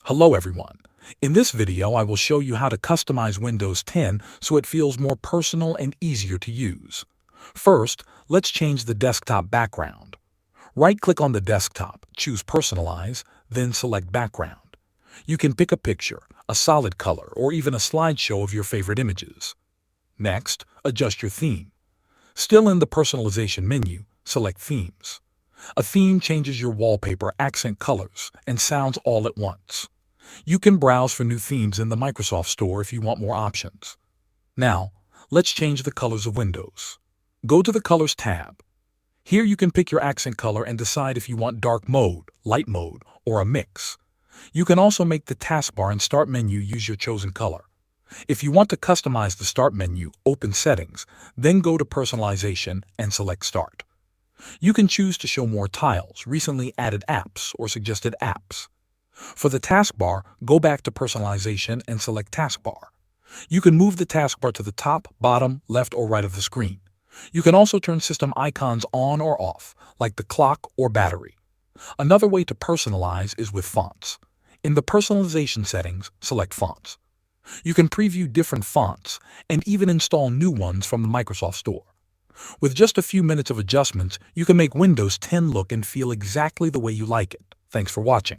Hello everyone. In this video, I will show you how to customize Windows 10 so it feels more personal and easier to use. First, let's change the desktop background. Right-click on the desktop, choose Personalize, then select Background. You can pick a picture, a solid color, or even a slideshow of your favorite images. Next, adjust your theme. Still in the Personalization menu, select Themes. A theme changes your wallpaper, accent colors, and sounds all at once. You can browse for new themes in the Microsoft Store if you want more options. Now, let's change the colors of Windows. Go to the Colors tab. Here you can pick your accent color and decide if you want dark mode, light mode, or a mix. You can also make the taskbar and Start menu use your chosen color. If you want to customize the Start menu, open Settings, then go to Personalization and select Start. You can choose to show more tiles, recently added apps, or suggested apps. For the taskbar, go back to Personalization and select Taskbar. You can move the taskbar to the top, bottom, left, or right of the screen. You can also turn system icons on or off, like the clock or battery. Another way to personalize is with fonts. In the Personalization settings, select Fonts. You can preview different fonts and even install new ones from the Microsoft Store. With just a few minutes of adjustments, you can make Windows 10 look and feel exactly the way you like it. Thanks for watching.